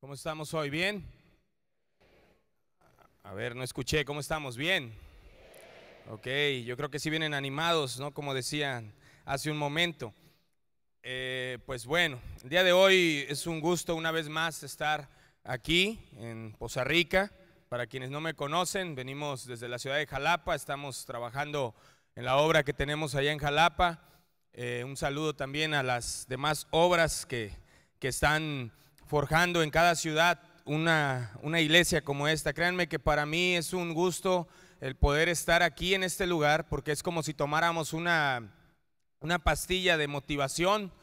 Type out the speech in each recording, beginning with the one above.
¿Cómo estamos hoy? ¿Bien? A ver, no escuché. ¿Cómo estamos? ¿Bien? Ok, yo creo que sí vienen animados, ¿no? Como decían hace un momento. Pues bueno, el día de hoy es un gusto una vez más estar aquí en Poza Rica. Para quienes no me conocen, venimos desde la ciudad de Jalapa, estamos trabajando en la obra que tenemos allá en Jalapa. Un saludo también a las demás obras que están forjando en cada ciudad una iglesia como esta. Créanme que para mí es un gusto el poder estar aquí en este lugar, porque es como si tomáramos una pastilla de motivación,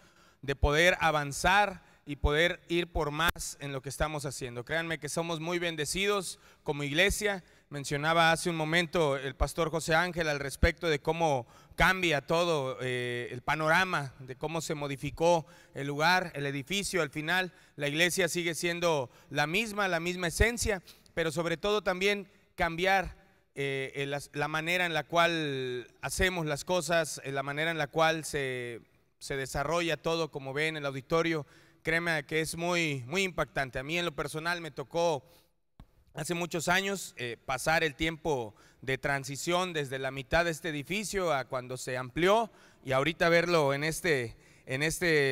de poder avanzar y poder ir por más en lo que estamos haciendo. Créanme que somos muy bendecidos como iglesia. Mencionaba hace un momento el pastor José Ángel al respecto de cómo cambia todo el panorama, de cómo se modificó el lugar, el edificio. Al final la iglesia sigue siendo la misma esencia, pero sobre todo también cambiar la manera en la cual hacemos las cosas, la manera en la cual se desarrolla todo, como ven en el auditorio. Créeme que es muy impactante. A mí en lo personal me tocó hace muchos años pasar el tiempo de transición desde la mitad de este edificio a cuando se amplió, y ahorita verlo en este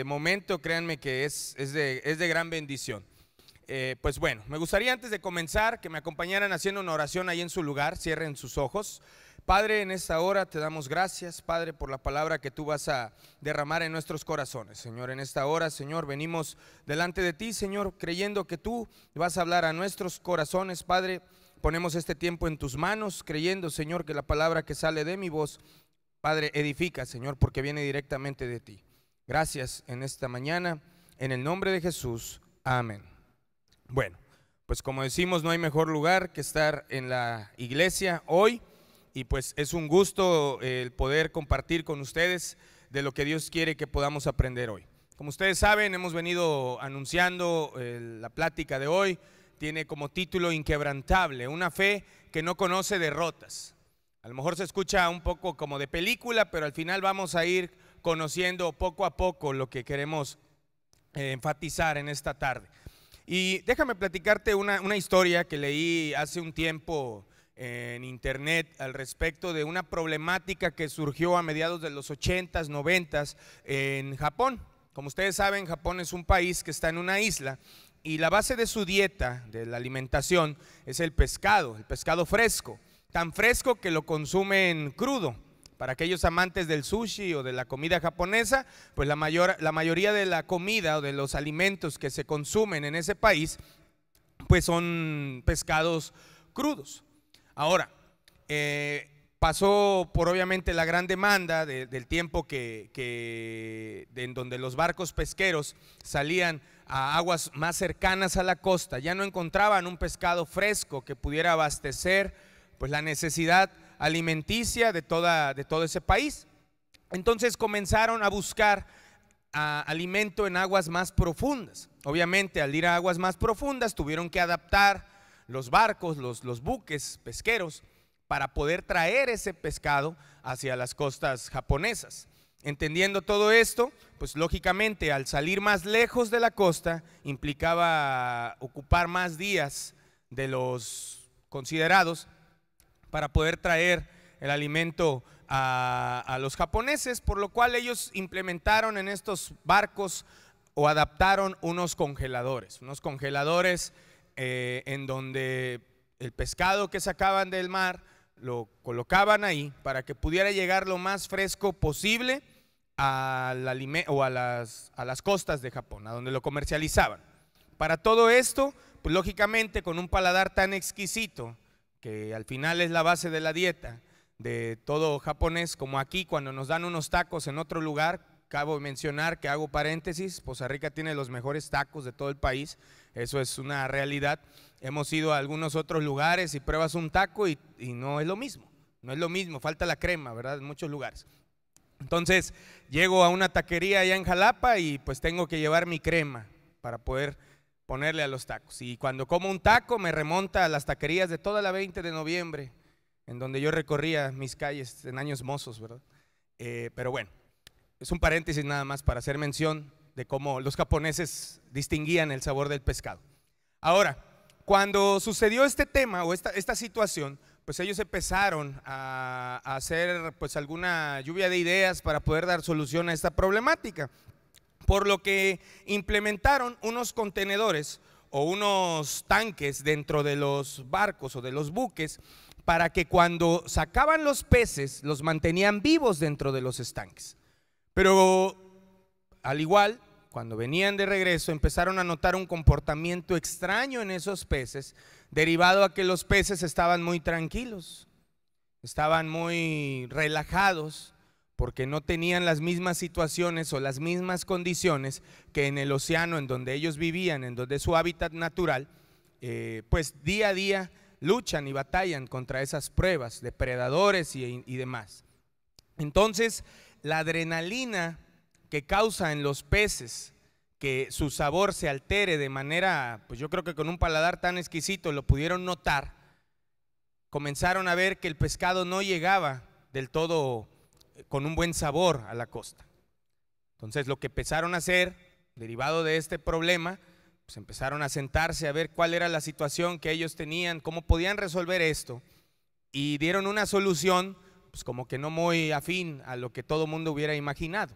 momento, créanme que es de gran bendición. Pues bueno, me gustaría antes de comenzar que me acompañaran haciendo una oración ahí en su lugar. Cierren sus ojos. Padre, en esta hora te damos gracias, Padre, por la palabra que tú vas a derramar en nuestros corazones. Señor, en esta hora, Señor, venimos delante de ti, Señor, creyendo que tú vas a hablar a nuestros corazones. Padre, ponemos este tiempo en tus manos, creyendo, Señor, que la palabra que sale de mi voz, Padre, edifica, Señor, porque viene directamente de ti. Gracias en esta mañana, en el nombre de Jesús. Amén. Bueno, pues como decimos, no hay mejor lugar que estar en la iglesia hoy. Y pues es un gusto el poder compartir con ustedes de lo que Dios quiere que podamos aprender hoy. Como ustedes saben, hemos venido anunciando la plática de hoy. Tiene como título Inquebrantable, una fe que no conoce derrotas. A lo mejor se escucha un poco como de película, pero al final vamos a ir conociendo poco a poco lo que queremos enfatizar en esta tarde. Y déjame platicarte una historia que leí hace un tiempo en internet al respecto de una problemática que surgió a mediados de los 80s, 90s en Japón. Como ustedes saben, Japón es un país que está en una isla y la base de su dieta, de la alimentación, es el pescado fresco, tan fresco que lo consumen crudo. Para aquellos amantes del sushi o de la comida japonesa, pues la mayoría de la comida o de los alimentos que se consumen en ese país, pues son pescados crudos. Ahora, pasó por obviamente la gran demanda del tiempo en donde los barcos pesqueros salían a aguas más cercanas a la costa, ya no encontraban un pescado fresco que pudiera abastecer pues la necesidad alimenticia de todo ese país. Entonces comenzaron a buscar alimento en aguas más profundas. Obviamente, al ir a aguas más profundas tuvieron que adaptar los barcos, los buques pesqueros, para poder traer ese pescado hacia las costas japonesas. Entendiendo todo esto, pues lógicamente al salir más lejos de la costa implicaba ocupar más días de los considerados para poder traer el alimento a los japoneses, por lo cual ellos implementaron en estos barcos o adaptaron unos congeladores en donde el pescado que sacaban del mar lo colocaban ahí para que pudiera llegar lo más fresco posible a las costas de Japón, a donde lo comercializaban. Para todo esto, pues lógicamente con un paladar tan exquisito, que al final es la base de la dieta de todo japonés, como aquí cuando nos dan unos tacos en otro lugar. Acabo de mencionar, que hago paréntesis, Poza Rica tiene los mejores tacos de todo el país, eso es una realidad. Hemos ido a algunos otros lugares y pruebas un taco y no es lo mismo, falta la crema, ¿verdad? En muchos lugares. Entonces llego a una taquería allá en Jalapa y pues tengo que llevar mi crema para poder ponerle a los tacos. Y cuando como un taco me remonta a las taquerías de toda la 20 de noviembre, en donde yo recorría mis calles en años mozos, ¿verdad? Pero bueno, es un paréntesis nada más para hacer mención de cómo los japoneses distinguían el sabor del pescado. Ahora, cuando sucedió este tema o esta situación, pues ellos empezaron a hacer pues alguna lluvia de ideas para poder dar solución a esta problemática, por lo que implementaron unos contenedores o unos tanques dentro de los barcos o de los buques, para que cuando sacaban los peces los mantenían vivos dentro de los estanques. Pero al igual, cuando venían de regreso empezaron a notar un comportamiento extraño en esos peces, derivado a que los peces estaban muy tranquilos, estaban muy relajados, porque no tenían las mismas situaciones o las mismas condiciones que en el océano en donde ellos vivían, en donde su hábitat natural, pues día a día luchan y batallan contra esas pruebas, depredadores y demás. Entonces, la adrenalina que causa en los peces que su sabor se altere de manera, pues yo creo que con un paladar tan exquisito lo pudieron notar, comenzaron a ver que el pescado no llegaba del todo con un buen sabor a la costa. Entonces lo que empezaron a hacer, derivado de este problema, pues empezaron a sentarse a ver cuál era la situación que ellos tenían, cómo podían resolver esto, y dieron una solución pues como que no muy afín a lo que todo mundo hubiera imaginado.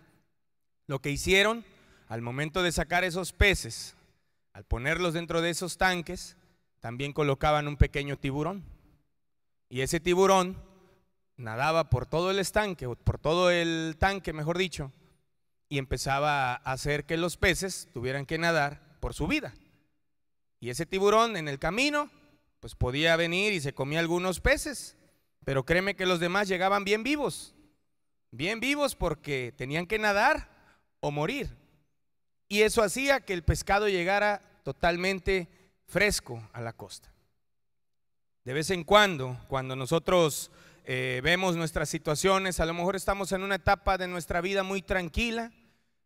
Lo que hicieron al momento de sacar esos peces, al ponerlos dentro de esos tanques, también colocaban un pequeño tiburón, y ese tiburón nadaba por todo el estanque, o por todo el tanque mejor dicho, y empezaba a hacer que los peces tuvieran que nadar por su vida. Y ese tiburón en el camino pues podía venir y se comía algunos peces, pero créeme que los demás llegaban bien vivos porque tenían que nadar o morir. Y eso hacía que el pescado llegara totalmente fresco a la costa. De vez en cuando nosotros vemos nuestras situaciones, a lo mejor estamos en una etapa de nuestra vida muy tranquila.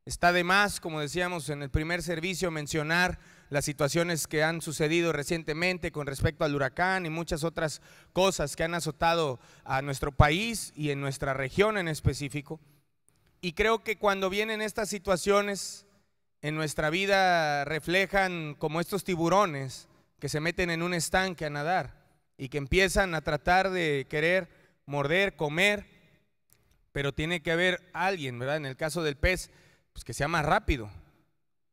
Está de más, como decíamos en el primer servicio, mencionar las situaciones que han sucedido recientemente con respecto al huracán y muchas otras cosas que han azotado a nuestro país y en nuestra región en específico. Y creo que cuando vienen estas situaciones en nuestra vida reflejan como estos tiburones que se meten en un estanque a nadar y que empiezan a tratar de querer morder, comer, pero tiene que haber alguien, ¿verdad? En el caso del pez, pues que sea más rápido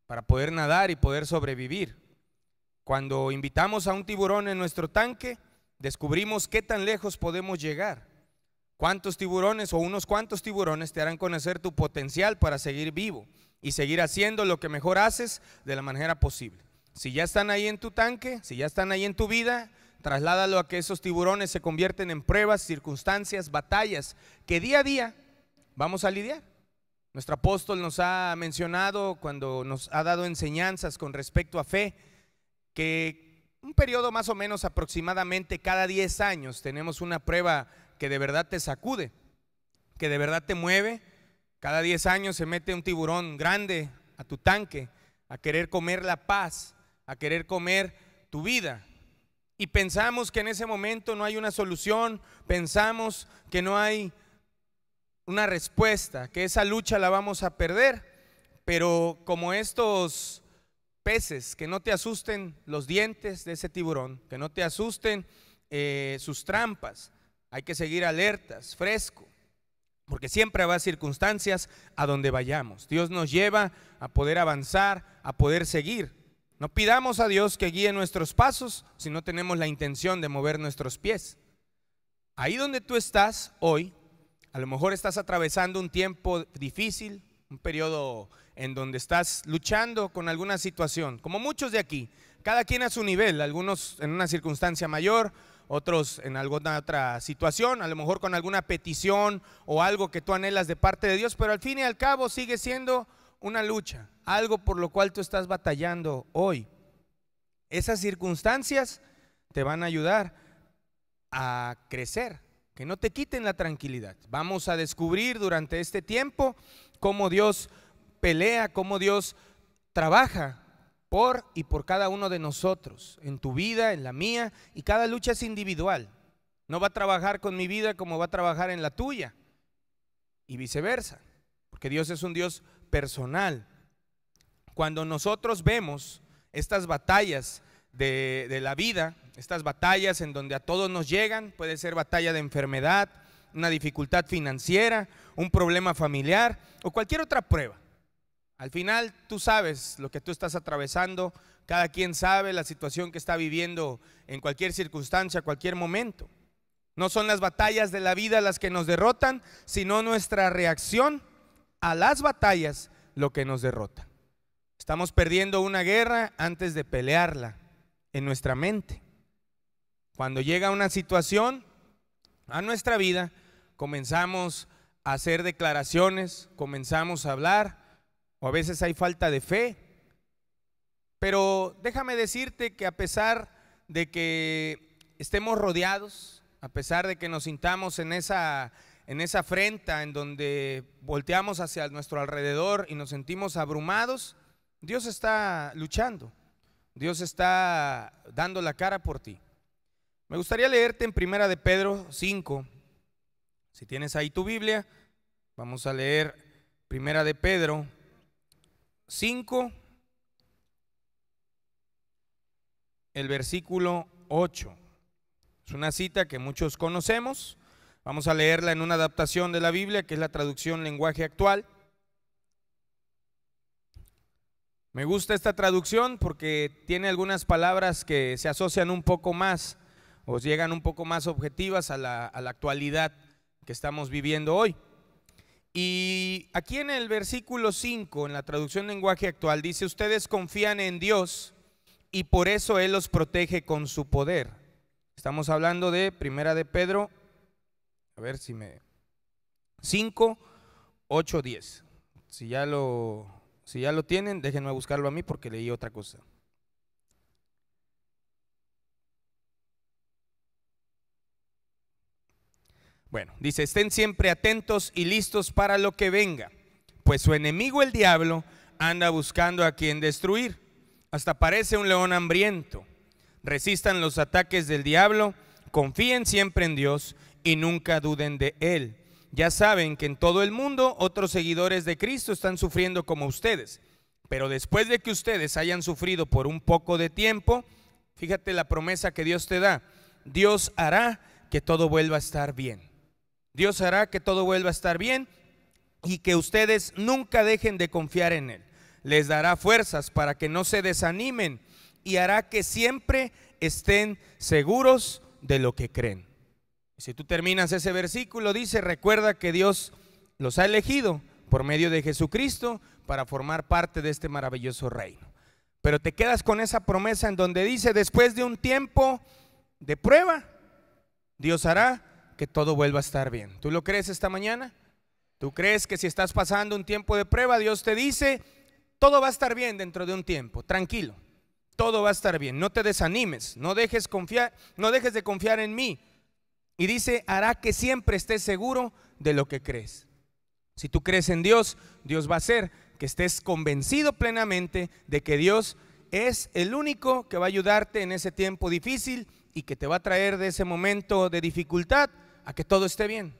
para poder nadar y poder sobrevivir. Cuando invitamos a un tiburón en nuestro tanque, descubrimos qué tan lejos podemos llegar. Cuántos tiburones o unos cuantos tiburones te harán conocer tu potencial para seguir vivo y seguir haciendo lo que mejor haces de la manera posible. Si ya están ahí en tu tanque, si ya están ahí en tu vida, trasládalo a que esos tiburones se convierten en pruebas, circunstancias, batallas que día a día vamos a lidiar. Nuestro apóstol nos ha mencionado cuando nos ha dado enseñanzas con respecto a fe, que un periodo más o menos aproximadamente cada 10 años tenemos una prueba que de verdad te sacude, que de verdad te mueve. Cada 10 años se mete un tiburón grande a tu tanque a querer comer la paz, a querer comer tu vida. Y pensamos que en ese momento no hay una solución, pensamos que no hay una respuesta, que esa lucha la vamos a perder, pero como estos peces, que no te asusten los dientes de ese tiburón, que no te asusten sus trampas, hay que seguir alertas, fresco, porque siempre habrá circunstancias a donde vayamos. Dios nos lleva a poder avanzar, a poder seguir. No pidamos a Dios que guíe nuestros pasos si no tenemos la intención de mover nuestros pies. Ahí donde tú estás hoy, a lo mejor estás atravesando un tiempo difícil, un periodo en donde estás luchando con alguna situación, como muchos de aquí, cada quien a su nivel, algunos en una circunstancia mayor, otros en alguna otra situación, a lo mejor con alguna petición o algo que tú anhelas de parte de Dios, pero al fin y al cabo sigue siendo una lucha, algo por lo cual tú estás batallando hoy. Esas circunstancias te van a ayudar a crecer, que no te quiten la tranquilidad. Vamos a descubrir durante este tiempo cómo Dios pelea, cómo Dios trabaja por y por cada uno de nosotros, en tu vida, en la mía, y cada lucha es individual. No va a trabajar con mi vida como va a trabajar en la tuya, y viceversa, porque Dios es un Dios personal. Cuando nosotros vemos estas batallas de la vida, estas batallas en donde a todos nos llegan. Puede ser batalla de enfermedad, una dificultad financiera, un problema familiar o cualquier otra prueba. Al final tú sabes lo que tú estás atravesando, cada quien sabe la situación que está viviendo en cualquier circunstancia, cualquier momento. No son las batallas de la vida las que nos derrotan, sino nuestra reacción a las batallas lo que nos derrota. Estamos perdiendo una guerra antes de pelearla en nuestra mente. Cuando llega una situación a nuestra vida, comenzamos a hacer declaraciones, comenzamos a hablar, o a veces hay falta de fe. Pero déjame decirte que a pesar de que estemos rodeados, a pesar de que nos sintamos en esa afrenta en donde volteamos hacia nuestro alrededor y nos sentimos abrumados, Dios está luchando, Dios está dando la cara por ti. Me gustaría leerte en Primera de Pedro 5, si tienes ahí tu Biblia, vamos a leer Primera de Pedro 5, el versículo 8. Es una cita que muchos conocemos. Vamos a leerla en una adaptación de la Biblia, que es la traducción lenguaje actual. Me gusta esta traducción porque tiene algunas palabras que se asocian un poco más o llegan un poco más objetivas a la actualidad que estamos viviendo hoy. Y aquí en el versículo 5, en la traducción lenguaje actual, dice: ustedes confían en Dios y por eso Él los protege con su poder. Estamos hablando de Primera de Pedro, a ver si 5, 8, 10. Si ya lo tienen, déjenme buscarlo a mí porque leí otra cosa. Bueno, dice: estén siempre atentos y listos para lo que venga, pues su enemigo el diablo anda buscando a quien destruir, hasta parece un león hambriento. Resistan los ataques del diablo, confíen siempre en Dios y nunca duden de Él. Ya saben que en todo el mundo otros seguidores de Cristo están sufriendo como ustedes, pero después de que ustedes hayan sufrido por un poco de tiempo, fíjate la promesa que Dios te da: Dios hará que todo vuelva a estar bien. Dios hará que todo vuelva a estar bien y que ustedes nunca dejen de confiar en Él. Les dará fuerzas para que no se desanimen y hará que siempre estén seguros de lo que creen. Si tú terminas ese versículo, dice: recuerda que Dios los ha elegido por medio de Jesucristo para formar parte de este maravilloso reino. Pero te quedas con esa promesa en donde dice: después de un tiempo de prueba, Dios hará que todo vuelva a estar bien. ¿Tú lo crees esta mañana? ¿Tú crees que si estás pasando un tiempo de prueba, Dios te dice: todo va a estar bien dentro de un tiempo, tranquilo, todo va a estar bien, no te desanimes, no dejes de confiar en mí? Y dice: hará que siempre estés seguro de lo que crees. Si tú crees en Dios, Dios va a hacer que estés convencido plenamente de que Dios es el único que va a ayudarte en ese tiempo difícil y que te va a traer de ese momento de dificultad a que todo esté bien,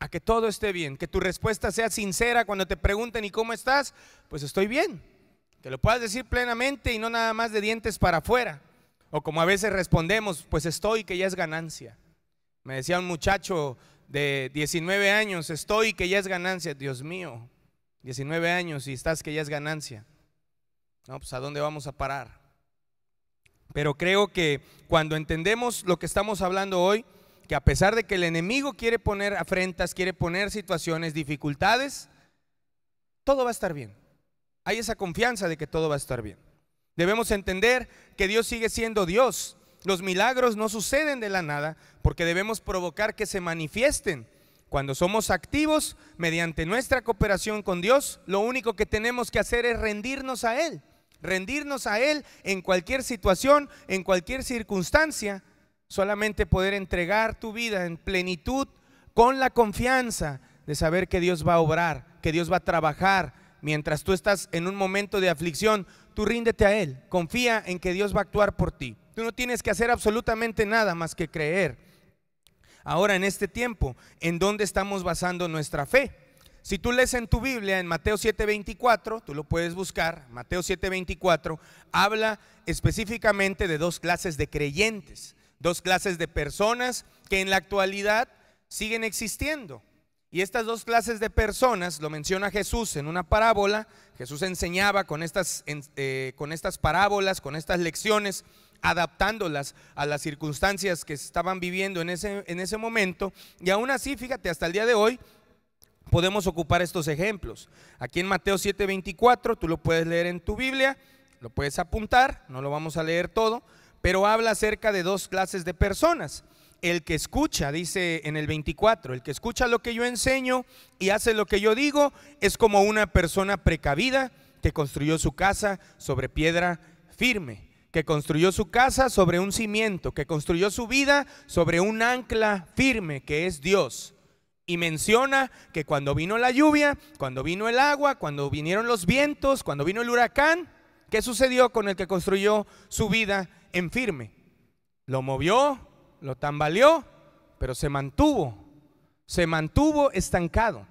a que todo esté bien, que tu respuesta sea sincera cuando te pregunten: ¿y cómo estás? Pues estoy bien, que lo puedas decir plenamente y no nada más de dientes para afuera, o como a veces respondemos: pues estoy, que ya es ganancia. Me decía un muchacho de 19 años: estoy, que ya es ganancia. Dios mío, 19 años y estás que ya es ganancia. No, pues ¿a dónde vamos a parar? Pero creo que cuando entendemos lo que estamos hablando hoy, que a pesar de que el enemigo quiere poner afrentas, quiere poner situaciones, dificultades, todo va a estar bien. Hay esa confianza de que todo va a estar bien. Debemos entender que Dios sigue siendo Dios. Los milagros no suceden de la nada, porque debemos provocar que se manifiesten. Cuando somos activos mediante nuestra cooperación con Dios, lo único que tenemos que hacer es rendirnos a Él en cualquier situación, en cualquier circunstancia. Solamente poder entregar tu vida en plenitud con la confianza de saber que Dios va a obrar, que Dios va a trabajar. Mientras tú estás en un momento de aflicción, tú ríndete a Él, confía en que Dios va a actuar por ti. Tú no tienes que hacer absolutamente nada más que creer. Ahora, en este tiempo, ¿en dónde estamos basando nuestra fe? Si tú lees en tu Biblia en Mateo 7:24, tú lo puedes buscar, Mateo 7:24, habla específicamente de dos clases de creyentes, dos clases de personas que en la actualidad siguen existiendo. Y estas dos clases de personas lo menciona Jesús en una parábola. Jesús enseñaba con estas parábolas, con estas lecciones, adaptándolas a las circunstancias que estaban viviendo en ese momento. Y aún así, fíjate, hasta el día de hoy podemos ocupar estos ejemplos. Aquí en Mateo 7:24, tú lo puedes leer en tu Biblia, lo puedes apuntar, no lo vamos a leer todo, pero habla acerca de dos clases de personas. El que escucha, dice en el 24, el que escucha lo que yo enseño y hace lo que yo digo, es como una persona precavida que construyó su casa sobre piedra firme, que construyó su casa sobre un cimiento, que construyó su vida sobre un ancla firme que es Dios. Y menciona que cuando vino la lluvia, cuando vino el agua, cuando vinieron los vientos, cuando vino el huracán, ¿qué sucedió con el que construyó su vida en firme? Lo movió, lo tambaleó, pero se mantuvo estancado.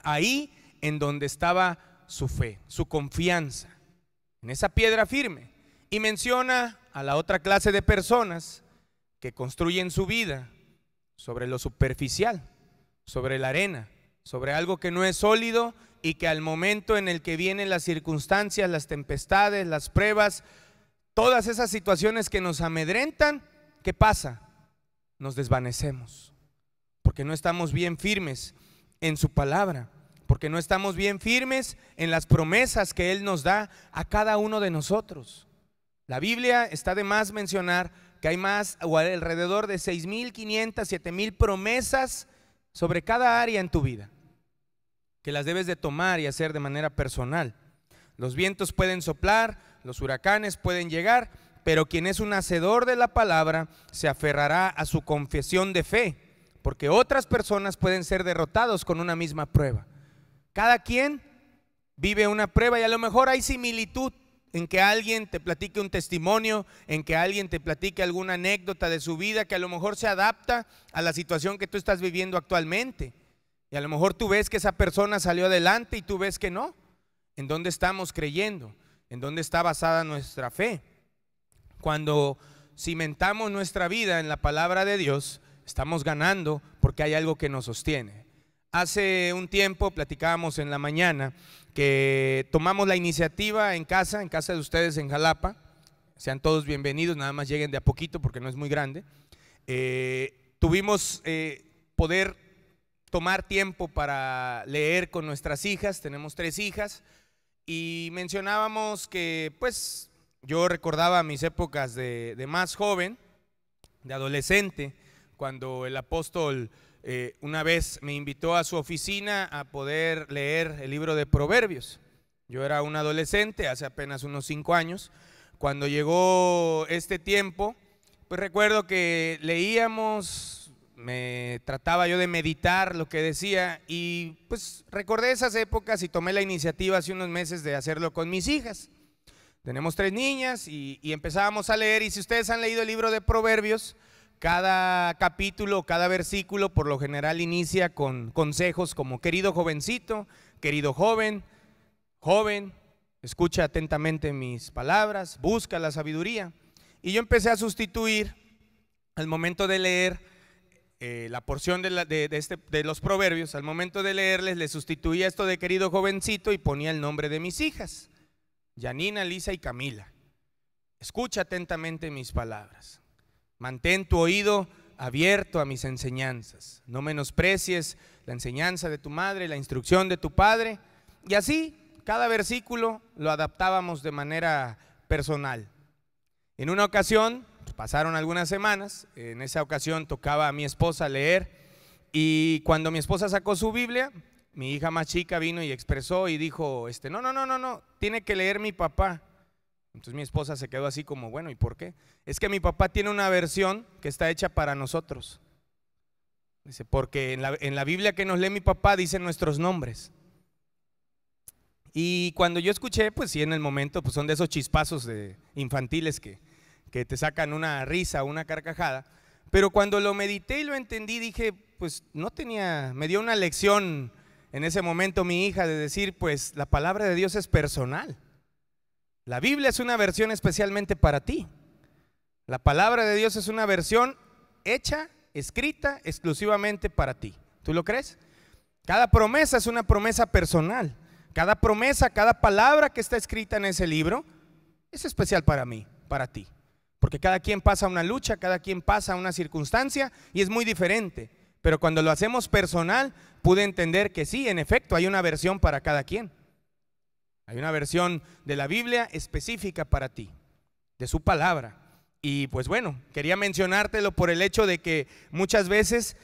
Ahí en donde estaba su fe, su confianza, en esa piedra firme. Y menciona a la otra clase de personas que construyen su vida sobre lo superficial, sobre la arena, sobre algo que no es sólido y que al momento en el que vienen las circunstancias, las tempestades, las pruebas, todas esas situaciones que nos amedrentan, ¿qué pasa? Nos desvanecemos, porque no estamos bien firmes en su palabra, porque no estamos bien firmes en las promesas que Él nos da a cada uno de nosotros. La Biblia está de más mencionar que hay más o alrededor de 6,500, 7,000 promesas sobre cada área en tu vida, que las debes de tomar y hacer de manera personal. Los vientos pueden soplar, los huracanes pueden llegar, pero quien es un hacedor de la palabra se aferrará a su confesión de fe, porque otras personas pueden ser derrotados con una misma prueba. Cada quien vive una prueba y a lo mejor hay similitud en que alguien te platique un testimonio, en que alguien te platique alguna anécdota de su vida que a lo mejor se adapta a la situación que tú estás viviendo actualmente. Y a lo mejor tú ves que esa persona salió adelante y tú ves que no. ¿En dónde estamos creyendo? ¿En dónde está basada nuestra fe? Cuando cimentamos nuestra vida en la palabra de Dios, estamos ganando porque hay algo que nos sostiene. Hace un tiempo platicábamos en la mañana que tomamos la iniciativa en casa de ustedes en Jalapa. Sean todos bienvenidos, nada más lleguen de a poquito porque no es muy grande. Tuvimos poder tomar tiempo para leer con nuestras hijas, tenemos 3 hijas, y mencionábamos que pues yo recordaba mis épocas de más joven, de adolescente, cuando el apóstol una vez me invitó a su oficina a poder leer el libro de Proverbios. Yo era un adolescente, hace apenas unos 5 años. Cuando llegó este tiempo, pues recuerdo que leíamos, me trataba yo de meditar lo que decía y pues recordé esas épocas y tomé la iniciativa hace unos meses de hacerlo con mis hijas. Tenemos 3 niñas y empezábamos a leer, y si ustedes han leído el libro de Proverbios, cada capítulo, cada versículo por lo general inicia con consejos como: querido jovencito, querido joven, joven, escucha atentamente mis palabras, busca la sabiduría. Y yo empecé a sustituir al momento de leer la porción de los proverbios, al momento de leerles le sustituía esto de querido jovencito y ponía el nombre de mis hijas, Yanina, Lisa y Camila. Escucha atentamente mis palabras. Mantén tu oído abierto a mis enseñanzas. No menosprecies la enseñanza de tu madre, la instrucción de tu padre. Y así, cada versículo lo adaptábamos de manera personal. En una ocasión, pasaron algunas semanas, en esa ocasión tocaba a mi esposa leer, y cuando mi esposa sacó su Biblia, mi hija más chica vino y expresó y dijo, no, tiene que leer mi papá. Entonces mi esposa se quedó así como, bueno, ¿y por qué? Es que mi papá tiene una versión que está hecha para nosotros. Dice, porque en la Biblia que nos lee mi papá dicen nuestros nombres. Y cuando yo escuché, pues sí, en el momento, pues son de esos chispazos infantiles que te sacan una risa, una carcajada. Pero cuando lo medité y lo entendí, dije, pues no tenía, me dio una lección en ese momento mi hija de decir, pues la palabra de Dios es personal. La Biblia es una versión especialmente para ti. La palabra de Dios es una versión hecha, escrita exclusivamente para ti. ¿Tú lo crees? Cada promesa es una promesa personal. Cada promesa, cada palabra que está escrita en ese libro es especial para mí, para ti. Porque cada quien pasa una lucha, cada quien pasa una circunstancia y es muy diferente. Pero cuando lo hacemos personal, pude entender que sí, en efecto, hay una versión para cada quien. Hay una versión de la Biblia específica para ti, de su palabra. Y pues bueno, quería mencionártelo por el hecho de que muchas veces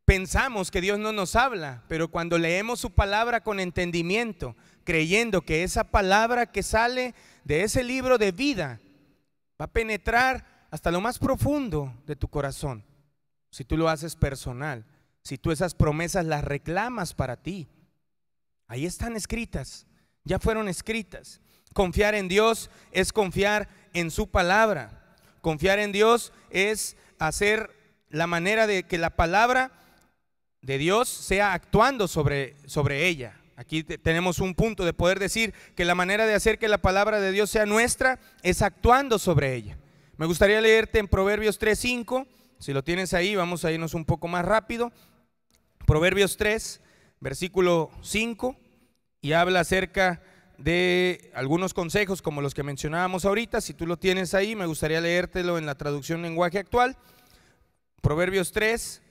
pensamos que Dios no nos habla, pero cuando leemos su palabra con entendimiento, creyendo que esa palabra que sale de ese libro de vida va a penetrar hasta lo más profundo de tu corazón, si tú lo haces personal, si tú esas promesas las reclamas para ti, ahí están escritas, ya fueron escritas. Confiar en Dios es confiar en su palabra. Confiar en Dios es hacer la manera de que la palabra de Dios sea actuando sobre ella. Aquí tenemos un punto de poder decir que la manera de hacer que la palabra de Dios sea nuestra es actuando sobre ella. Me gustaría leerte en Proverbios 3:5. Si lo tienes ahí, vamos a irnos un poco más rápido. Proverbios 3, versículo 5, y habla acerca de algunos consejos como los que mencionábamos ahorita. Si tú lo tienes ahí, me gustaría leértelo en la traducción lenguaje actual. Proverbios 3,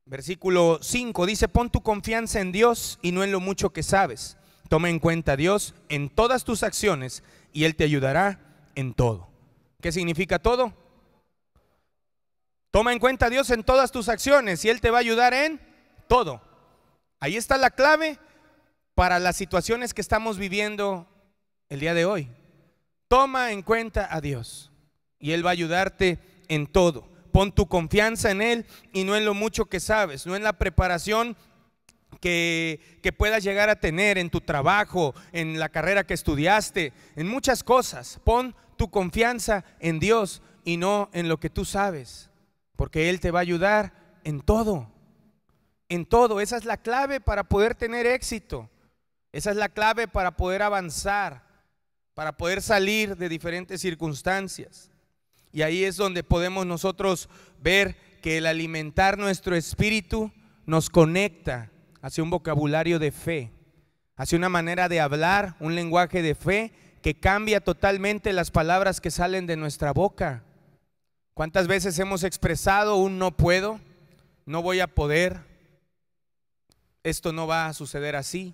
versículo 5, dice: pon tu confianza en Dios y no en lo mucho que sabes. Toma en cuenta a Dios en todas tus acciones y Él te ayudará en todo. ¿Qué significa todo? Toma en cuenta a Dios en todas tus acciones y Él te va a ayudar en todo. Ahí está la clave para las situaciones que estamos viviendo el día de hoy. Toma en cuenta a Dios y Él va a ayudarte en todo. Pon tu confianza en Él y no en lo mucho que sabes, no en la preparación que puedas llegar a tener en tu trabajo, en la carrera que estudiaste, en muchas cosas. Pon tu confianza en Dios y no en lo que tú sabes, porque Él te va a ayudar en todo, en todo. Esa es la clave para poder tener éxito. Esa es la clave para poder avanzar, para poder salir de diferentes circunstancias. Y ahí es donde podemos nosotros ver que el alimentar nuestro espíritu nos conecta hacia un vocabulario de fe, hacia una manera de hablar, un lenguaje de fe que cambia totalmente las palabras que salen de nuestra boca. ¿Cuántas veces hemos expresado un no puedo, no voy a poder, esto no va a suceder así?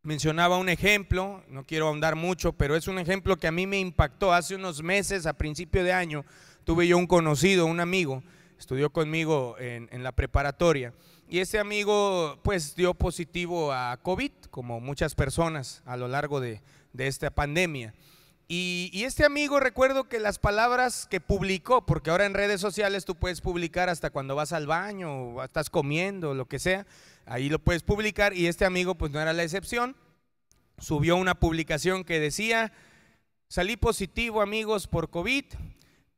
Mencionaba un ejemplo, no quiero ahondar mucho, pero es un ejemplo que a mí me impactó. Hace unos meses, a principio de año, tuve yo un conocido, un amigo, estudió conmigo en la preparatoria, y ese amigo pues dio positivo a COVID, como muchas personas a lo largo de esta pandemia. Y este amigo, recuerdo que las palabras que publicó, porque ahora en redes sociales tú puedes publicar hasta cuando vas al baño o estás comiendo, lo que sea, ahí lo puedes publicar, y este amigo pues no era la excepción. Subió una publicación que decía: salí positivo, amigos, por COVID.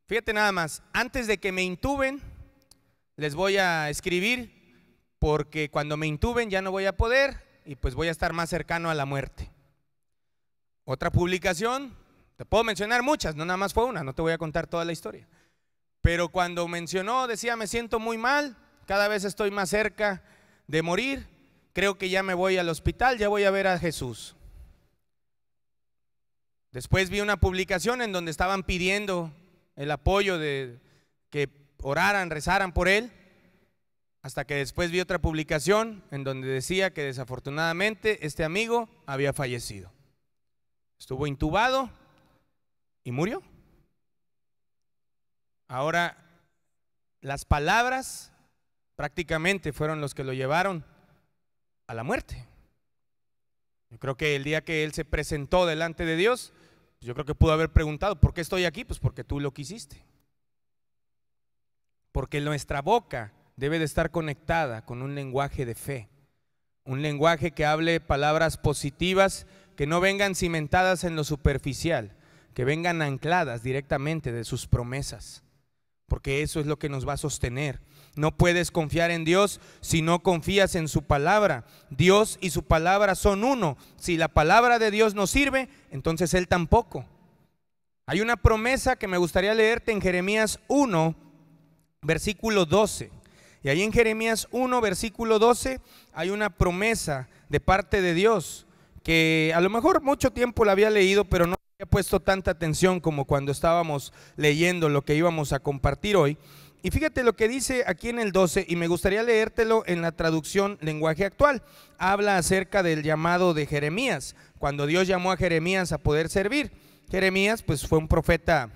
Fíjate nada más, antes de que me intuben les voy a escribir, porque cuando me intuben ya no voy a poder y pues voy a estar más cercano a la muerte. Otra publicación, te puedo mencionar muchas, no nada más fue una, no te voy a contar toda la historia, pero cuando mencionó, decía: me siento muy mal, cada vez estoy más cerca de morir, creo que ya me voy al hospital, ya voy a ver a Jesús. Después vi una publicación en donde estaban pidiendo el apoyo de que oraran, rezaran por él, hasta que después vi otra publicación en donde decía que desafortunadamente este amigo había fallecido, estuvo intubado y murió. Ahora, las palabras prácticamente fueron los que lo llevaron a la muerte. Yo creo que el día que él se presentó delante de Dios, yo creo que pudo haber preguntado: ¿por qué estoy aquí? Pues porque tú lo quisiste. Porque nuestra boca debe de estar conectada con un lenguaje de fe, un lenguaje que hable palabras positivas, que no vengan cimentadas en lo superficial, que vengan ancladas directamente de sus promesas. porque eso es lo que nos va a sostener. No puedes confiar en Dios si no confías en su palabra. Dios y su palabra son uno. Si la palabra de Dios no sirve, entonces Él tampoco. Hay una promesa que me gustaría leerte en Jeremías 1, versículo 12. Y ahí en Jeremías 1, versículo 12, hay una promesa de parte de Dios que a lo mejor mucho tiempo la había leído, pero no había puesto tanta atención como cuando estábamos leyendo lo que íbamos a compartir hoy. Y fíjate lo que dice aquí en el 12, y me gustaría leértelo en la traducción lenguaje actual. Habla acerca del llamado de Jeremías, cuando Dios llamó a Jeremías a poder servir. Jeremías pues fue un profeta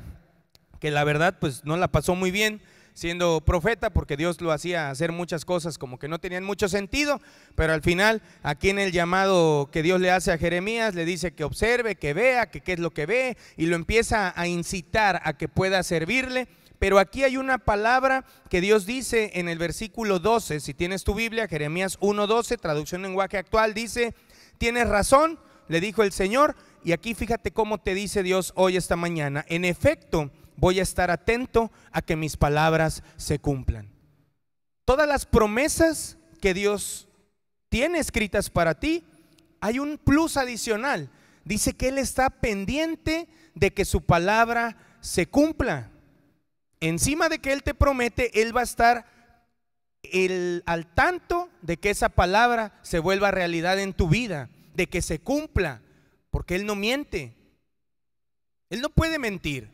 que la verdad pues no la pasó muy bien siendo profeta, porque Dios lo hacía hacer muchas cosas como que no tenían mucho sentido, pero al final aquí en el llamado que Dios le hace a Jeremías, le dice que observe, que vea, que qué es lo que ve, y lo empieza a incitar a que pueda servirle. Pero aquí hay una palabra que Dios dice en el versículo 12, si tienes tu Biblia, Jeremías 1:12, traducción lenguaje actual, dice: tienes razón, le dijo el Señor. Y aquí fíjate cómo te dice Dios hoy esta mañana: en efecto, voy a estar atento a que mis palabras se cumplan. Todas las promesas que Dios tiene escritas para ti, hay un plus adicional. Dice que Él está pendiente de que su palabra se cumpla. Encima de que Él te promete, Él va a estar al tanto de que esa palabra se vuelva realidad en tu vida, de que se cumpla, porque Él no miente. Él no puede mentir.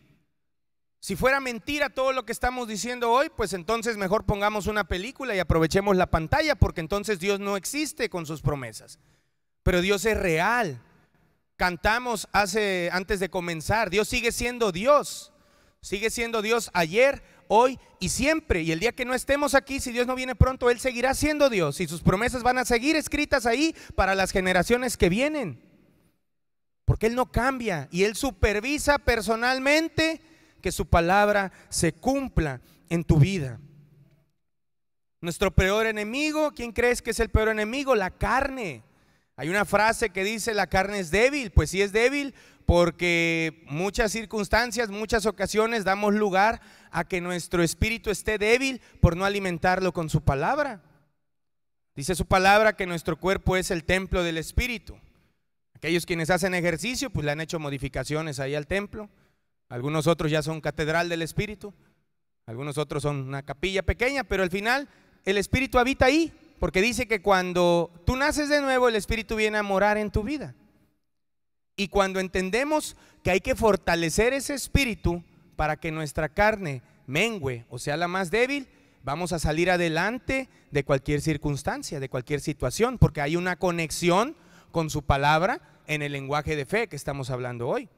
Si fuera mentira todo lo que estamos diciendo hoy, pues entonces mejor pongamos una película y aprovechemos la pantalla, porque entonces Dios no existe con sus promesas. Pero Dios es real. Cantamos antes de comenzar, Dios sigue siendo Dios. Sigue siendo Dios ayer, hoy y siempre. Y el día que no estemos aquí, si Dios no viene pronto, Él seguirá siendo Dios. Y sus promesas van a seguir escritas ahí para las generaciones que vienen. Porque Él no cambia y Él supervisa personalmente que su palabra se cumpla en tu vida. Nuestro peor enemigo, ¿quién crees que es el peor enemigo? La carne. Hay una frase que dice: la carne es débil. Pues sí es débil, porque muchas circunstancias, muchas ocasiones damos lugar a que nuestro espíritu esté débil por no alimentarlo con su palabra. Dice su palabra que nuestro cuerpo es el templo del Espíritu. Aquellos quienes hacen ejercicio pues le han hecho modificaciones ahí al templo. Algunos otros ya son catedral del Espíritu, algunos otros son una capilla pequeña, pero al final el Espíritu habita ahí, porque dice que cuando tú naces de nuevo, el Espíritu viene a morar en tu vida. Y cuando entendemos que hay que fortalecer ese espíritu para que nuestra carne mengüe o sea la más débil, vamos a salir adelante de cualquier circunstancia, de cualquier situación, porque hay una conexión con su palabra en el lenguaje de fe que estamos hablando hoy.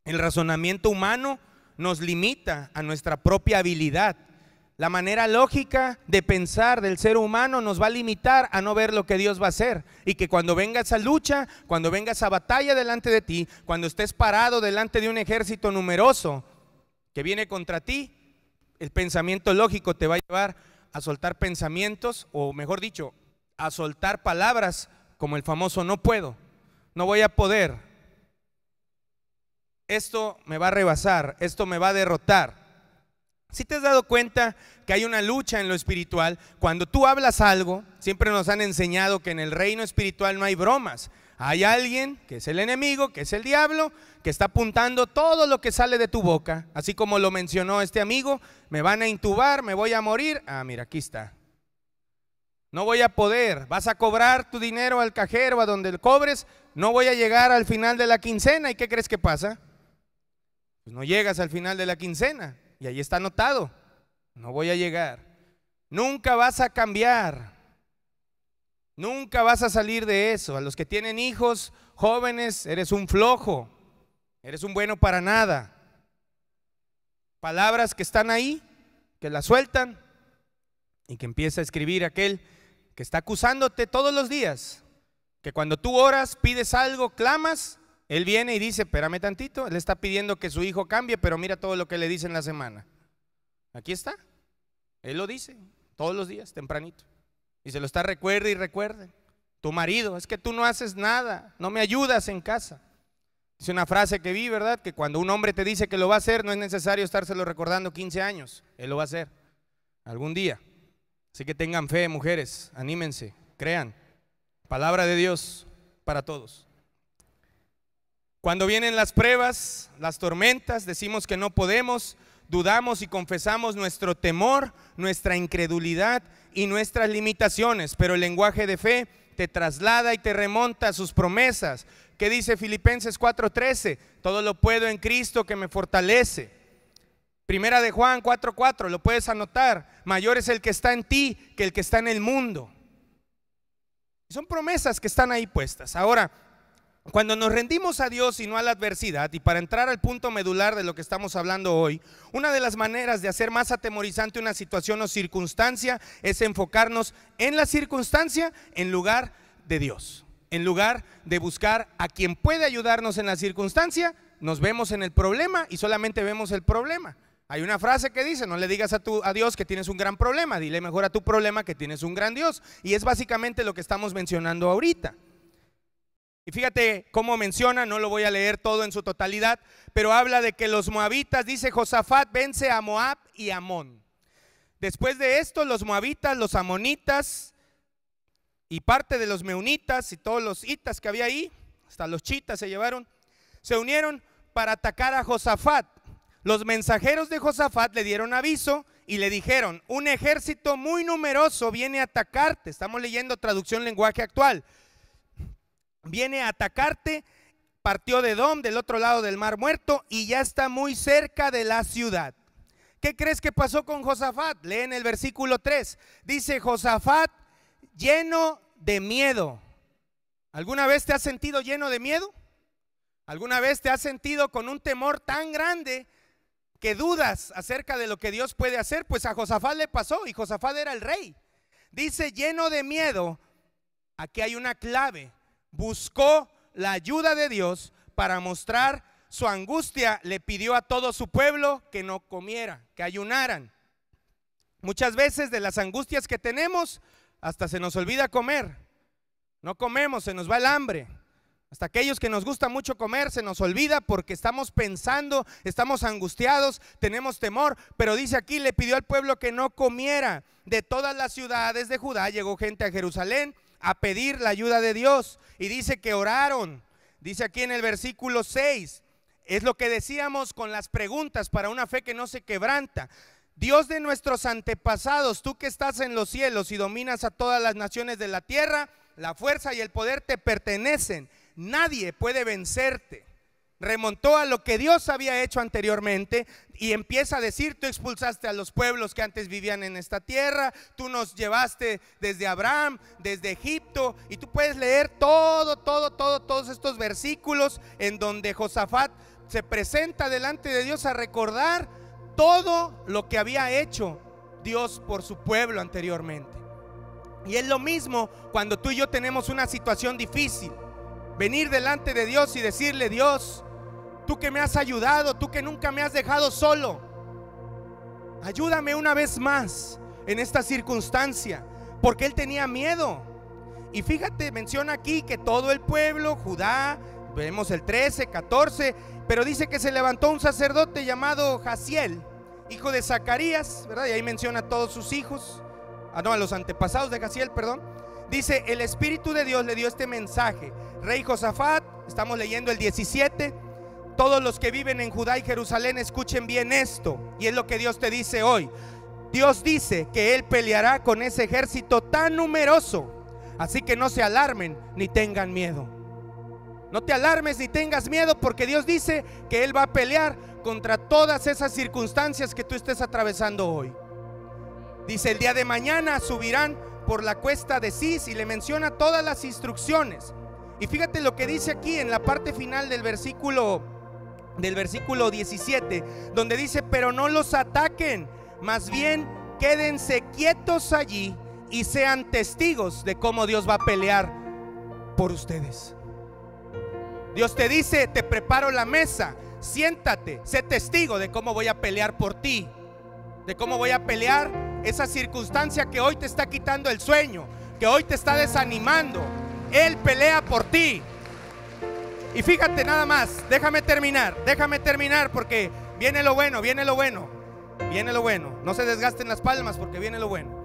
El razonamiento humano nos limita a nuestra propia habilidad. La manera lógica de pensar del ser humano nos va a limitar a no ver lo que Dios va a hacer, y que cuando venga esa lucha, cuando venga esa batalla delante de ti, cuando estés parado delante de un ejército numeroso que viene contra ti, el pensamiento lógico te va a llevar a soltar pensamientos, o mejor dicho, a soltar palabras como el famoso no puedo, no voy a poder, esto me va a rebasar, esto me va a derrotar. ¿Sí te has dado cuenta que hay una lucha en lo espiritual? Cuando tú hablas algo, siempre nos han enseñado que en el reino espiritual no hay bromas. Hay alguien que es el enemigo, que es el diablo, que está apuntando todo lo que sale de tu boca. Así como lo mencionó este amigo: me van a intubar, me voy a morir. Ah, mira, aquí está. No voy a poder, vas a cobrar tu dinero al cajero, a donde lo cobres, no voy a llegar al final de la quincena. ¿Y qué crees que pasa? Pues no llegas al final de la quincena. Y ahí está anotado: no voy a llegar. Nunca vas a cambiar, nunca vas a salir de eso. A los que tienen hijos jóvenes, eres un flojo, eres un bueno para nada. Palabras que están ahí, que las sueltan, y que empieza a escribir aquel que está acusándote todos los días, que cuando tú oras, pides algo, clamas, él viene y dice: espérame tantito, él está pidiendo que su hijo cambie, pero mira todo lo que le dice en la semana. Aquí está, él lo dice todos los días, tempranito, y se lo está recuerde y recuerde. Tu marido: es que tú no haces nada, no me ayudas en casa. Dice una frase que vi, ¿verdad? Que cuando un hombre te dice que lo va a hacer, no es necesario estárselo recordando 15 años. Él lo va a hacer algún día. Así que tengan fe, mujeres, anímense, crean. Palabra de Dios para todos. Cuando vienen las pruebas, las tormentas, decimos que no podemos, dudamos y confesamos nuestro temor, nuestra incredulidad y nuestras limitaciones, pero el lenguaje de fe te traslada y te remonta a sus promesas. ¿Qué dice Filipenses 4:13? Todo lo puedo en Cristo que me fortalece. Primera de Juan 4:4, lo puedes anotar. Mayor es el que está en ti que el que está en el mundo. Son promesas que están ahí puestas. Ahora, cuando nos rendimos a Dios y no a la adversidad, y para entrar al punto medular de lo que estamos hablando hoy, una de las maneras de hacer más atemorizante una situación o circunstancia es enfocarnos en la circunstancia en lugar de Dios. En lugar de buscar a quien puede ayudarnos en la circunstancia, nos vemos en el problema y solamente vemos el problema. Hay una frase que dice: no le digas a Dios que tienes un gran problema, dile mejor a tu problema que tienes un gran Dios. Y es básicamente lo que estamos mencionando ahorita. Y fíjate cómo menciona, no lo voy a leer todo en su totalidad, pero habla de que los moabitas, dice Josafat, vence a Moab y Amón. Después de esto, los moabitas, los amonitas y parte de los meunitas y todos los hitas que había ahí, hasta los chitas se llevaron, se unieron para atacar a Josafat. Los mensajeros de Josafat le dieron aviso y le dijeron: un ejército muy numeroso viene a atacarte. Estamos leyendo traducción lenguaje actual. Viene a atacarte, partió de Edom, del otro lado del Mar Muerto, y ya está muy cerca de la ciudad. ¿Qué crees que pasó con Josafat? Leen el versículo 3. Dice Josafat lleno de miedo. ¿Alguna vez te has sentido lleno de miedo? ¿Alguna vez te has sentido con un temor tan grande que dudas acerca de lo que Dios puede hacer? Pues a Josafat le pasó, y Josafat era el rey. Dice lleno de miedo. Aquí hay una clave. Buscó la ayuda de Dios para mostrar su angustia. Le pidió a todo su pueblo que no comiera, que ayunaran. Muchas veces de las angustias que tenemos hasta se nos olvida comer. No comemos, se nos va el hambre. Hasta aquellos que nos gusta mucho comer se nos olvida porque estamos pensando, estamos angustiados, tenemos temor. Pero dice aquí, le pidió al pueblo que no comiera. De todas las ciudades de Judá llegó gente a Jerusalén a pedir la ayuda de Dios, y dice que oraron. Dice aquí en el versículo 6, es lo que decíamos con las preguntas para una fe que no se quebranta. Dios de nuestros antepasados, tú que estás en los cielos y dominas a todas las naciones de la tierra, la fuerza y el poder te pertenecen, nadie puede vencerte. Remontó a lo que Dios había hecho anteriormente y empieza a decir: tú expulsaste a los pueblos que antes vivían en esta tierra, tú nos llevaste desde Abraham, desde Egipto. Y tú puedes leer todos estos versículos en donde Josafat se presenta delante de Dios a recordar todo lo que había hecho Dios por su pueblo anteriormente. Y es lo mismo cuando tú y yo tenemos una situación difícil, venir delante de Dios y decirle: Dios, tú que me has ayudado, tú que nunca me has dejado solo, ayúdame una vez más en esta circunstancia. Porque él tenía miedo. Y fíjate, menciona aquí que todo el pueblo, Judá, vemos el 13, 14, pero dice que se levantó un sacerdote llamado Jaziel, hijo de Zacarías, ¿verdad? Y ahí menciona a todos sus hijos, a los antepasados de Jaziel, perdón. Dice: el Espíritu de Dios le dio este mensaje: Rey Josafat, estamos leyendo el 17, todos los que viven en Judá y Jerusalén, escuchen bien esto. Y es lo que Dios te dice hoy. Dios dice que Él peleará con ese ejército tan numeroso, así que no se alarmen ni tengan miedo. No te alarmes ni tengas miedo, porque Dios dice que Él va a pelear contra todas esas circunstancias que tú estés atravesando hoy. Dice: el día de mañana subirán por la cuesta de Cis, y le menciona todas las instrucciones. Y fíjate lo que dice aquí en la parte final del versículo 17, donde dice: pero no los ataquen, más bien quédense quietos allí y sean testigos de cómo Dios va a pelear por ustedes. Dios te dice: te preparo la mesa, siéntate, sé testigo de cómo voy a pelear por ti, de cómo voy a pelear esa circunstancia que hoy te está quitando el sueño, que hoy te está desanimando. Él pelea por ti. Y fíjate nada más, déjame terminar porque viene lo bueno, no se desgasten las palmas porque viene lo bueno.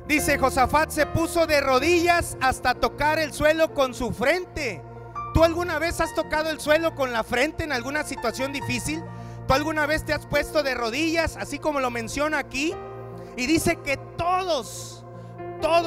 Dice: Josafat se puso de rodillas hasta tocar el suelo con su frente. ¿Tú alguna vez has tocado el suelo con la frente en alguna situación difícil? ¿Tú alguna vez te has puesto de rodillas, así como lo menciona aquí? Y dice que todos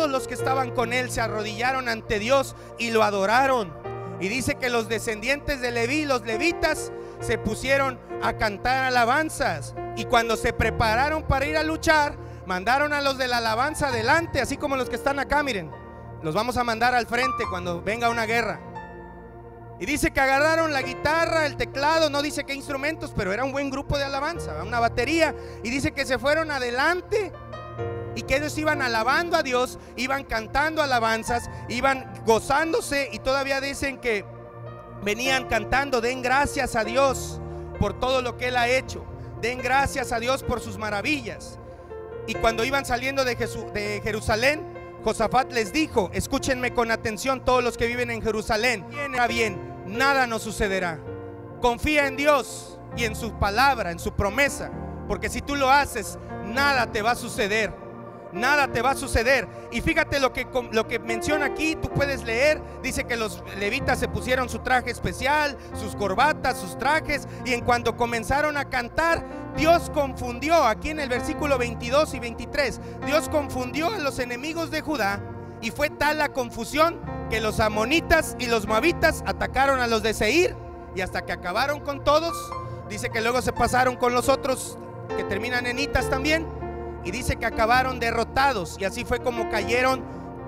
los que estaban con él se arrodillaron ante Dios y lo adoraron. Y dice que los descendientes de Leví, los levitas, se pusieron a cantar alabanzas. Y cuando se prepararon para ir a luchar, mandaron a los de la alabanza adelante, así como los que están acá, miren, los vamos a mandar al frente cuando venga una guerra. Y dice que agarraron la guitarra, el teclado, no dice qué instrumentos, pero era un buen grupo de alabanza, una batería. Y dice que se fueron adelante y que ellos iban alabando a Dios, iban cantando alabanzas, iban gozándose. Y todavía dicen que venían cantando: den gracias a Dios por todo lo que Él ha hecho, den gracias a Dios por sus maravillas. Y cuando iban saliendo de Jerusalén, Josafat les dijo: escúchenme con atención todos los que viven en Jerusalén, bien, nada nos sucederá. Confía en Dios y en su palabra, en su promesa, porque si tú lo haces, nada te va a suceder. Nada te va a suceder. Y fíjate lo que menciona aquí, tú puedes leer. Dice que los levitas se pusieron su traje especial, sus corbatas, sus trajes, y en cuanto comenzaron a cantar, Dios confundió, aquí en el versículo 22 y 23, Dios confundió a los enemigos de Judá, y fue tal la confusión que los amonitas y los moabitas atacaron a los de Seir, y hasta que acabaron con todos. Dice que luego se pasaron con los otros que terminan en itas también, y dice que acabaron derrotados. Y así fue como cayeron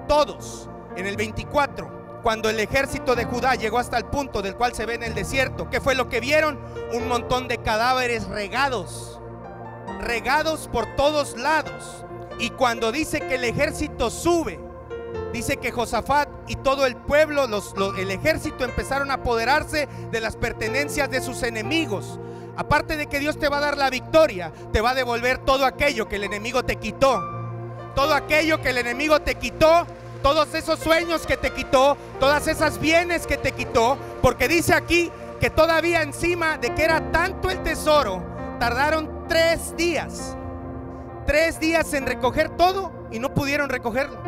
todos. En el 24, cuando el ejército de Judá llegó hasta el punto del cual se ve en el desierto, ¿qué fue lo que vieron? Un montón de cadáveres regados por todos lados. Y cuando dice que el ejército sube, dice que Josafat y todo el pueblo, el ejército, empezaron a apoderarse de las pertenencias de sus enemigos. Aparte de que Dios te va a dar la victoria, te va a devolver todo aquello que el enemigo te quitó. Todo aquello que el enemigo te quitó, todos esos sueños que te quitó, todas esas bienes que te quitó. Porque dice aquí que todavía encima de que era tanto el tesoro, tardaron 3 días. 3 días en recoger todo y no pudieron recogerlo.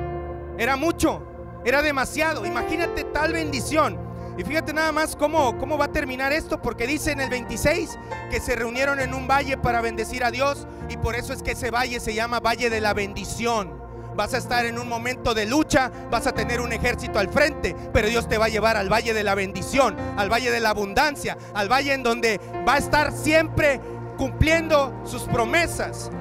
Era mucho, era demasiado. Imagínate tal bendición. Y fíjate nada más cómo va a terminar esto, porque dice en el 26 que se reunieron en un valle para bendecir a Dios. Y por eso es que ese valle se llama Valle de la Bendición. Vas a estar en un momento de lucha, vas a tener un ejército al frente, pero Dios te va a llevar al Valle de la Bendición, al Valle de la Abundancia, al valle en donde va a estar siempre cumpliendo sus promesas.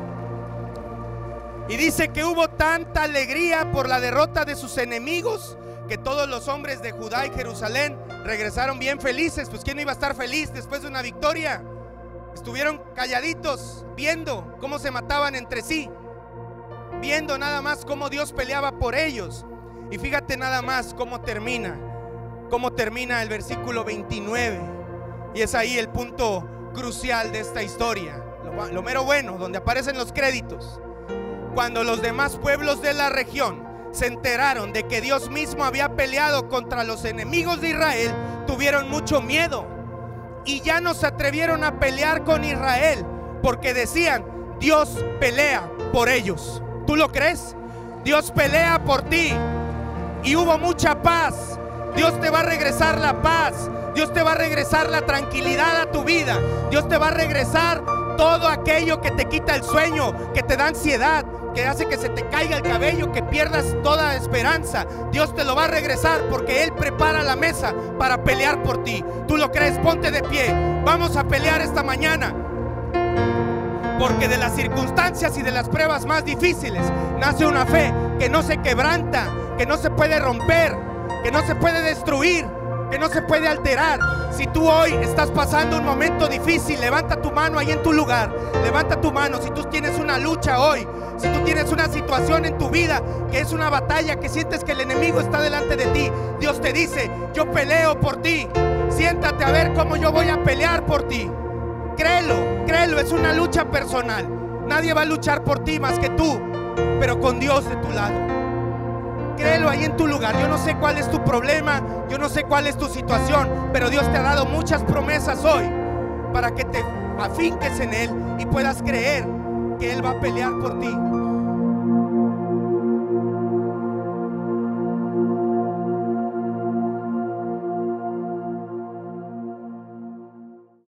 Y dice que hubo tanta alegría por la derrota de sus enemigos que todos los hombres de Judá y Jerusalén regresaron bien felices. Pues ¿quién no iba a estar feliz después de una victoria? Estuvieron calladitos viendo cómo se mataban entre sí, viendo nada más cómo Dios peleaba por ellos. Y fíjate nada más cómo termina el versículo 29. Y es ahí el punto crucial de esta historia, lo mero bueno, donde aparecen los créditos. Cuando los demás pueblos de la región se enteraron de que Dios mismo había peleado contra los enemigos de Israel, tuvieron mucho miedo y ya no se atrevieron a pelear con Israel, porque decían: Dios pelea por ellos. ¿Tú lo crees? Dios pelea por ti. Y hubo mucha paz. Dios te va a regresar la paz. Dios te va a regresar la tranquilidad a tu vida. Dios te va a regresar todo aquello que te quita el sueño, que te da ansiedad, que hace que se te caiga el cabello, que pierdas toda esperanza. Dios te lo va a regresar, porque Él prepara la mesa para pelear por ti. ¿Tú lo crees? Ponte de pie. Vamos a pelear esta mañana, porque de las circunstancias y de las pruebas más difíciles nace una fe que no se quebranta, que no se puede romper, que no se puede destruir, que no se puede alterar. Si tú hoy estás pasando un momento difícil, levanta tu mano ahí en tu lugar. Levanta tu mano. Si tú tienes una lucha hoy, si tú tienes una situación en tu vida que es una batalla, que sientes que el enemigo está delante de ti, Dios te dice: yo peleo por ti. Siéntate a ver cómo yo voy a pelear por ti. Créelo, es una lucha personal. Nadie va a luchar por ti más que tú, pero con Dios de tu lado. Créelo ahí en tu lugar. Yo no sé cuál es tu problema, yo no sé cuál es tu situación, pero Dios te ha dado muchas promesas hoy para que te afinques en Él y puedas creer que Él va a pelear por ti.